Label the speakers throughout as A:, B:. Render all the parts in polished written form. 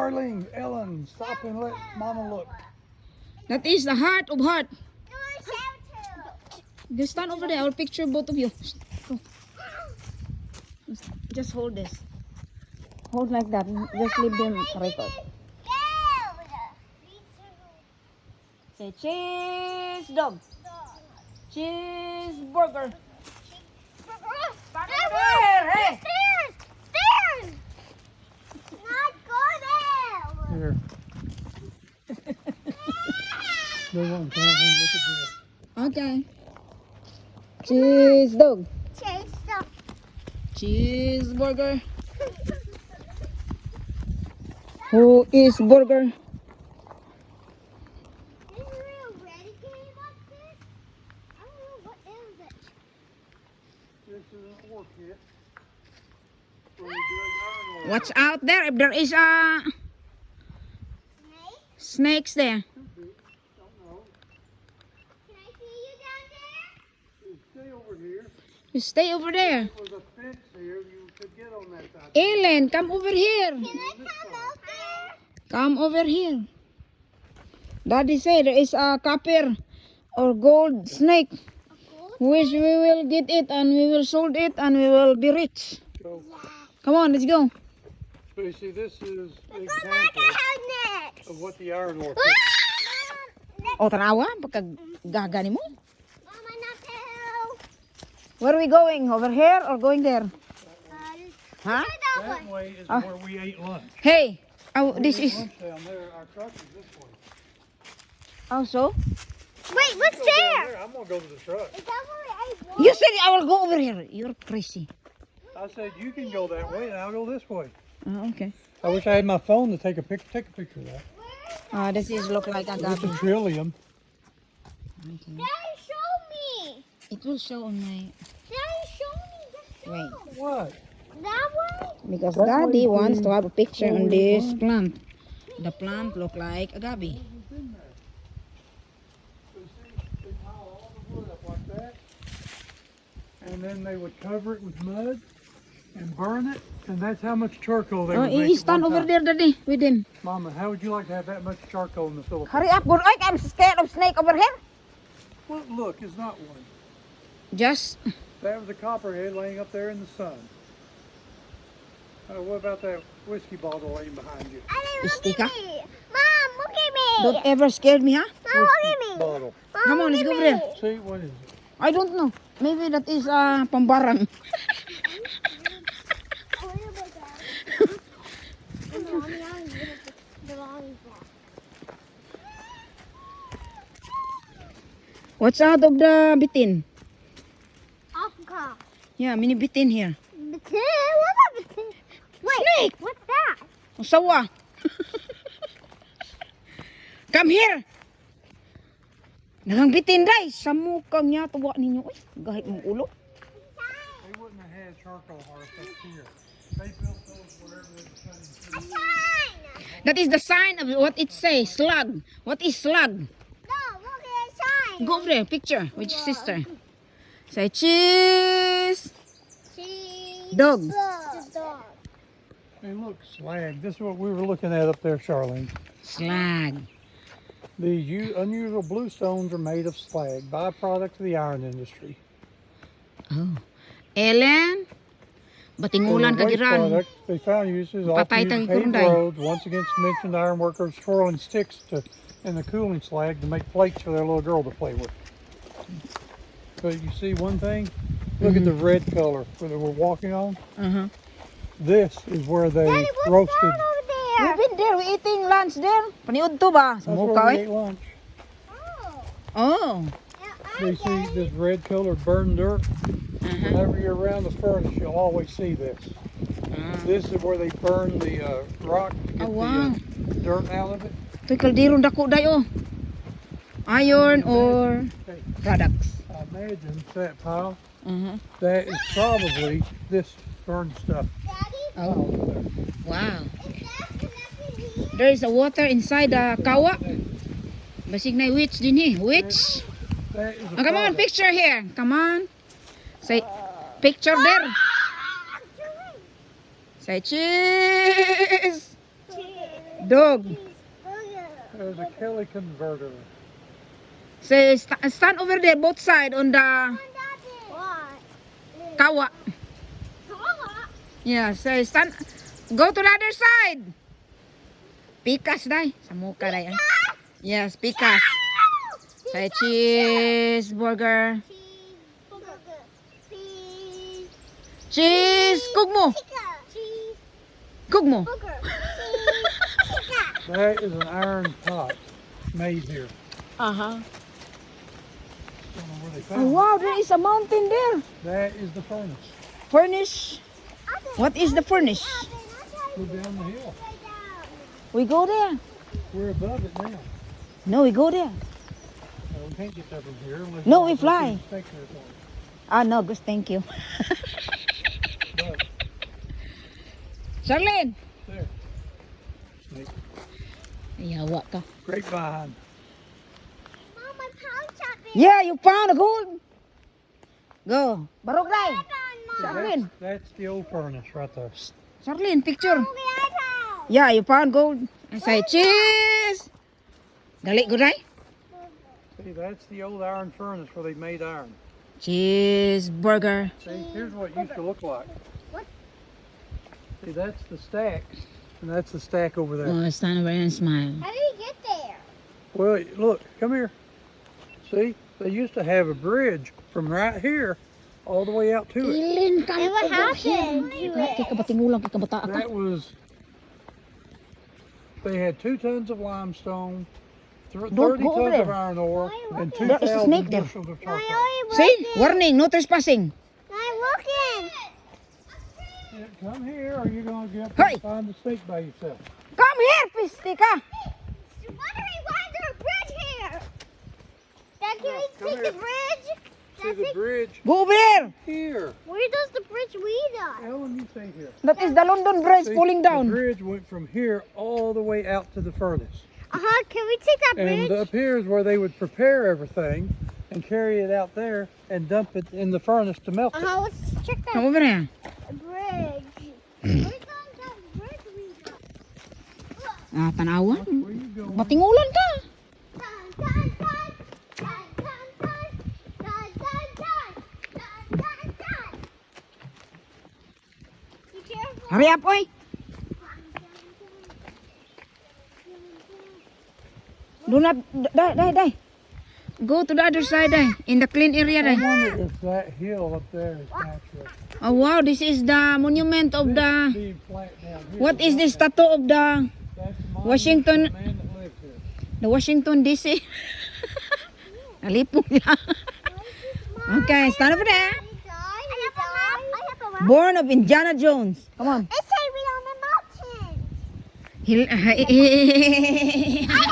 A: Charlene, Ellen, stop and let Mama look.
B: That is the heart of heart.
C: No, I have to.
B: Just stand over there. I'll picture both of you. Go. Just hold this. Hold like that. Just leave them record. Say cheese dog. Cheeseburger. Stand over there. Hey.
C: Stairs! Not go there!
A: Here. No one can look at this.
B: Okay. Cheese dog.
C: Chase the
B: Cheeseburger. Who is burger?
C: Is there a red game up there? I don't know what is it.
A: This is an orchid. Where we do an iron
B: Watch out there if there is a
C: Snake?
B: snakes there.
A: Could be. Don't know.
C: Can I see you down there?
A: You stay over here.
B: You stay over there.
A: There was a fence here. You could get on that side.
B: Ellen, come over here.
C: Can I come out there?
B: Come over here. Daddy said there is a copper or gold snake, which we will get it and we will sold it and we will be rich.
A: So,
B: Come on, let's go.
A: so you see, this is an
C: Go back
A: example
C: ahead next.
A: of what the iron ore
B: O tanawa, pagka gagani mo.
C: Mama, not to hell.
B: Where are we going? Over here or going there? Huh?
C: That
A: That
C: one.
A: way is
B: Oh.
A: where we ate lunch.
B: Hey, oh, this
A: We ate
B: is
A: lunch down there. Our truck is this way.
B: also.
C: Wait, what's
A: Go down
C: there?
A: there. I'm gonna go to the truck.
C: Is that where I walk?
B: You said I will go over here. You're crazy.
A: I said you can go that way, and I'll go this way.
B: Oh, okay.
A: I wish I had my phone to take a picture of that.
B: This is look like a
A: It's a
B: gabi.
A: trillium.
B: Okay.
C: Daddy, show me.
B: It will show on my
C: Daddy, show me. Just
B: wait.
C: show.
A: What?
C: That way?
B: Because
A: That's why
B: Daddy
A: you
B: wants
A: put
B: to have a picture
A: in-
B: on this plant. The plant look like a gabi.
A: So see, they pile all the wood up like that, and then they would cover it with mud and burn it, and that's how much charcoal they
B: Oh,
A: would make.
B: he
A: at
B: stand
A: one
B: over
A: time.
B: there, Daddy, with him.
A: Mama, how would you like to have that much charcoal in the Philippines?
B: Hurry up, good. I'm scared of snake over here.
A: Well, look, it's not one.
B: Just
A: That was a copperhead laying up there in the sun. What about that whiskey bottle laying behind you?
C: Daddy, look
B: Istika?
C: at me. Mom, look at me.
B: don't ever scared me, huh?
C: Mom, look at me.
A: Bottle.
C: Mom,
B: Come on,
C: look
B: let's
C: at
B: go over
C: me.
B: there.
A: See, what is it?
B: I don't know. Maybe that is pambarang. What's out of the bitin?
C: Africa.
B: Yeah, mini bitin here.
C: Bitin? What's a bitin? Wait,
B: Snake.
C: what's that?
B: Usawa. Come here. Nagang bitin day. Sa mukang niya tuwa ninyo. Uy, gahit mong ulo.
A: They wouldn't have had charcoal hearths up here. They built those wherever they were cutting
C: A
A: trees.
C: sign.
B: That is the sign of what it says. Slug. What is slug?
C: No, look at the sign.
B: Go over there. Picture with your sister. Say cheese.
C: Cheese.
B: Dog.
C: Dog.
A: Hey, look, slag. This is what we were looking at up there, Charlene.
B: Slag.
A: These unusual bluestones are made of slag, byproduct of the iron industry.
B: Oh. Ellen. Batingulan
A: For the waste
B: kagiran.
A: product, they found uses often
B: Patay
A: used to
B: tayong
A: pave
B: kurunday.
A: roads. Once again, mentioned iron workers twirling sticks in the cooling slag to make plates for their little girl to play with. But you see one thing? Look at the red color where they were walking on.
B: Uh-huh.
A: This is where they
C: Daddy, what's
A: roasted.
C: that over there?
B: We've been there. We eating lunch there. Paniud to ba? Sa
A: That's
B: mukha
A: where we
B: eh.
A: ate lunch.
C: Oh.
B: Oh.
C: Yeah,
A: You see this red color burned dirt?
B: Uh-huh.
A: Whenever you're around the furnace, you'll always see this. This is where they burn the rock to get
B: Oh, wow.
A: the dirt out of it.
B: Ito'y kaldirong dako dayo. Iron or
A: Okay.
B: products.
A: I imagine that pile,
B: Uh-huh.
A: that is probably this burned stuff.
C: Daddy,
B: Oh. Wow.
C: is that connected here?
B: There is a water inside the kawa. Basig na witch din eh. Witch.
A: That is a
B: Oh, come on,
A: product.
B: picture here. Come on. Say, picture there. Say cheese.
C: Cheese.
B: Dog.
A: There's a Kelly converter.
B: Say, stand over there, both side on the
C: What?
B: kawa. Yeah, say, stand. Go to the other side. Pikas, day. Sa muka, day. Yes, pikas. Say, cheeseburger.
C: Cheese.
B: Cheese. Cook mo.
C: Cheese.
B: Cook mo.
C: Burger.
A: That is an iron pot made here.
B: Uh-huh.
A: Don't know where they
B: Oh,
A: found
B: wow, there is a mountain there.
A: it. That is the furnace.
B: Furnish. What is the furnish?
A: Go down the hill.
B: We go there.
A: We're above it now.
B: No, we go there.
A: We can't get that from here unless
B: No,
A: you
B: we fly.
A: inspect it or
B: Ah, no, Gus, thank you.
A: something. But
B: Charlene.
A: there. Snake.
B: Yawa ka.
A: Grapevine.
C: Mom, I found something.
B: Yeah, you found a gold. Go. Barog day.
A: See,
B: Charlene.
A: that's the old furnace right there.
B: Charlene, picture.
C: Look at that.
B: Yeah, you found gold. I say, cheese. Dali, go day.
A: See, that's the old iron furnace where they made iron.
B: Cheeseburger.
A: See, here's what it used to look like.
C: What?
A: See, that's the stacks, and that's the stack over there.
B: Oh, stand over and smile.
C: How did he get there?
A: Well, look, come here. See, they used to have a bridge from right here all the way out to it.
B: Ilin ka.
C: And what happened to
B: Kaya
C: it?
B: ka batingulang, kaya ka bata ka.
A: That was, they had 2 tons of limestone, 30
B: Don't go
A: tons
B: there.
A: of iron ore, and
B: There is a
A: 2,000
B: snake there.
A: bushels of
C: No,
A: charcoal.
C: I'm
B: See?
C: looking.
B: Warning, no trespassing.
C: I'm looking.
A: Yeah, come here, or you're going to get up
B: Hey.
A: and find the snake by yourself.
B: Come here, piste ka.
C: Wondering why there's a bridge here. Dad, can we
A: Come
C: take the
A: here.
C: bridge?
A: See the bridge
B: Go over there.
A: here.
C: Where does the bridge lead us?
A: Ellen, you stay here.
B: That is the London Bridge
A: See,
B: falling
A: The
B: down.
A: bridge went from here all the way out to the furnace.
C: Can we take that
A: And
C: bridge?
A: up here is where they would prepare everything and carry it out there and dump it in the furnace to melt it.
C: Let's check that
B: Come over there.
C: bridge. Where does that bridge lead us?
B: Ah, tanawan.
A: Where you going?
B: Batingulan ka.
C: Dun, dun, dun. Dun, dun, dun. Dun, dun, dun. Dun, dun, dun. Be careful.
B: Hurry up, oy. Do not, die. Go to the other side, die. In the clean area,
A: I
B: die.
A: wonder if that hill up there is natural.
B: Oh, wow, this is the monument of
A: This
B: the,
A: being flat down here
B: what is this
A: not
B: tattoo of the,
A: that. That's the monument
B: Washington-
A: to the man that lived here.
B: the Washington DC? Nalipong niya. Okay, stand over there.
C: I have a map.
B: Born of Indiana Jones. Come on.
C: It says we on the mountain.
B: He'll-
C: I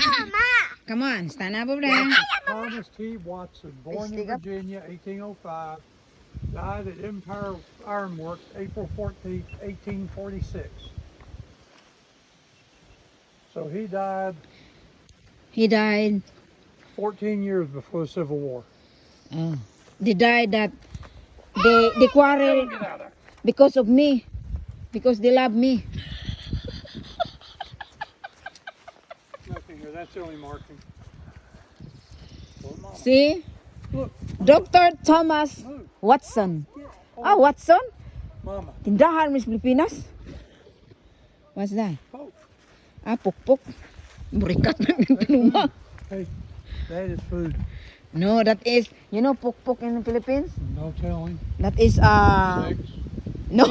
C: have a map.
B: Come on, stand up over there.
A: Thomas T. Watson, born in
B: Stick up.
A: Virginia, 1805, died at Empire Iron Works, April 14th, 1846. So he died
B: He died.
A: 14 years before the Civil War.
B: Oh. They died that they quarrel
A: Get out of there.
B: because of me. Because they love me.
A: Nothing here. That's the only marking. Oh, Mama.
B: See?
A: Look,
B: Dr. Thomas
A: move.
B: Watson.
A: Oh,
B: Ah, Watson?
A: Mama.
B: Tindahan Miss Pilipinas. What's that?
A: Oh,
B: Ah, pukpuk. Burikat ng tinuma.
A: hey, that is food.
B: No, that is, you know pukpuk in the Philippines?
A: No telling.
B: That is,
A: Sex.
B: no.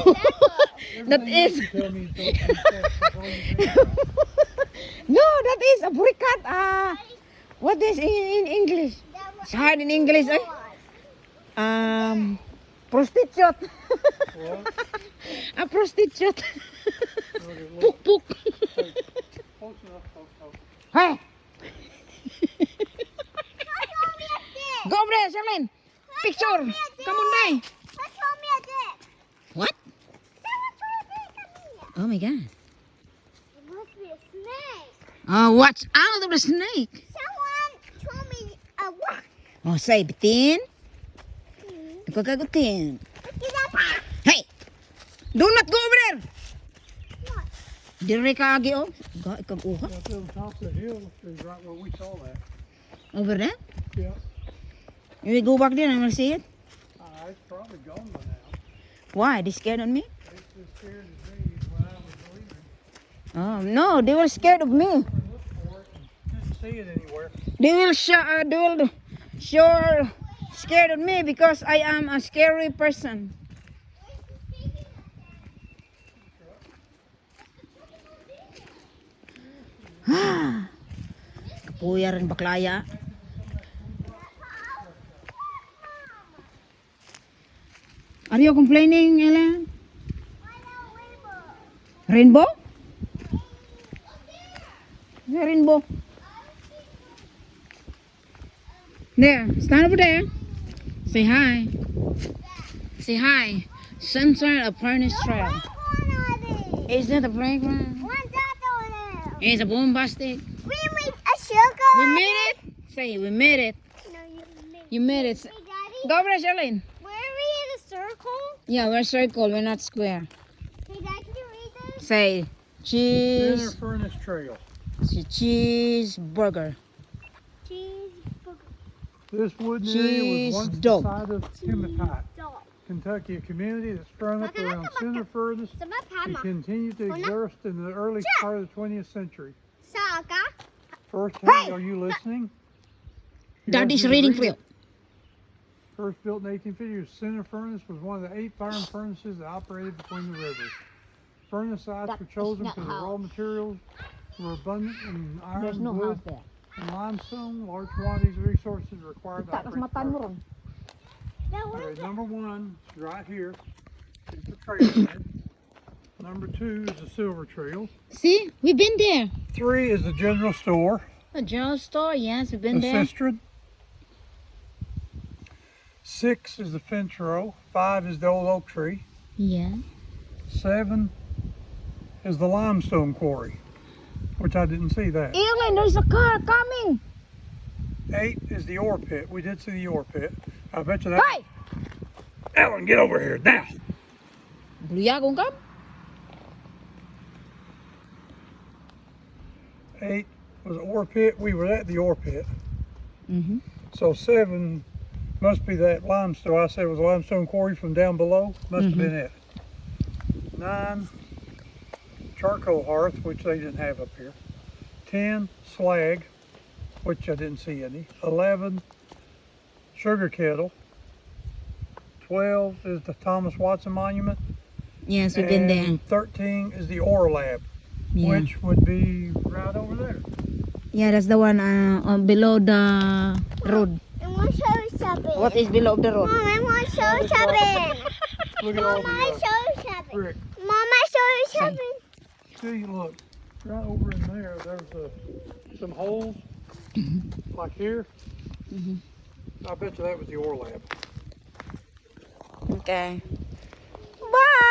B: That
A: Everything
B: is,
A: you tell me is don't be sex. That's all you do.
B: no, that is a burikat. What is in English? It's hard in English, eh? Prostitute.
A: What?
B: A prostitute.
A: Okay, look.
B: Puk-puk.
A: Hey, close enough, close.
B: Hey. Go over there, Charlene. Picture. Come on, Day.
C: Let's show me a dick.
B: What?
C: Someone threw a dick at me.
B: Oh my God.
C: It must be a snake.
B: Oh, watch out of the snake.
C: Someone told me a rock.
B: Oh, say, bitin. Ikaw kagutin.
C: Look at that.
B: Hey. Do not go over there.
C: What?
B: Dire ka agi oh. Kag uha.
A: Up on top of the hill is right where we saw that.
B: Over there.
A: Yeah.
B: We go back there and we'll see it.
A: It's probably gone by now.
B: Why? They scared of me?
A: It's as scared as me when I was leaving.
B: Oh no, they were scared of me.
A: I looked for it and didn't see it anywhere.
B: They will sure scared of me because I am a scary person. Kapuya rin baklaya. Are you complaining, Ellen? Rainbow? The rainbow. There, stand over there. Say hi. Say hi. Sunshine Apprentice Trail. Is that a playground? It's a bombastic.
C: We made a sugar.
B: We made it. Say, we made it.
C: No, you made.
B: You made it.
C: Hey, Daddy,
B: Go over there, Charlene.
C: where are we in a circle?
B: Yeah, we're circle. We're not square.
C: Hey, Dad, can you read this?
B: Say,
A: Center
B: cheese.
A: Furnace Trail.
B: Cheeseburger.
C: Cheeseburger.
A: This wooden area
B: Cheese
A: was once
B: dope.
A: the site of Hematite,
C: Dog.
A: Kentucky, a community that sprung up around Center Furnace
C: Sama
A: and
C: Pama.
A: continued to exist in the early part of the 20th century.
C: Saga.
A: First, hey, are you listening? You
B: Daddy's
A: have to
B: reading
A: read
B: for you.
A: it. First built in 1850, Center Furnace was one of the 8 firing furnaces that operated between the rivers. Furnace sites were chosen because the raw materials were abundant in iron, wood,
B: there.
A: and limestone. Large quantities of resources required to operate the furnace.
C: Now,
A: Okay, number 1 is right here. It's the trailhead. Number 2 is the Silver Trail.
B: See, we've been there.
A: 3 is the general store,
B: A general store, yes, we've
A: the
B: been there.
A: Sistrum. 6 is the fence row. 5 is the old oak tree.
B: Yeah.
A: 7 is the limestone quarry, which I didn't see that.
B: Ellen, there's a car coming.
A: 8 is the ore pit. We did see the ore pit. I bet you that.
B: Hey!
A: Ellen, get over here now.
B: Bluyagong kam?
A: 8 was the ore pit. We were at the ore pit.
B: Mm-hmm.
A: So 7 must be that limestone. I said it was a limestone quarry from down below. Must have been it. 9, charcoal hearth, which they didn't have up here. 10, slag, which I didn't see any. 11, sugar kettle. 12 is the Thomas Watson Monument.
B: Yes, we've been there.
A: And 13 is the ore lab,
B: Yeah.
A: which would be right over there.
B: Yeah, that's the one below the road.
C: I want to show you something.
B: What is below the road?
C: Mom, I want to show you something.
A: Look at all
C: Mom, I
A: the
C: show you something.
A: brick.
C: Mom, I show you something.
A: See, look, right over in there, there's some holes, like here.
B: Mhm.
A: I bet you that was the ore lab.
B: Okay. Bye!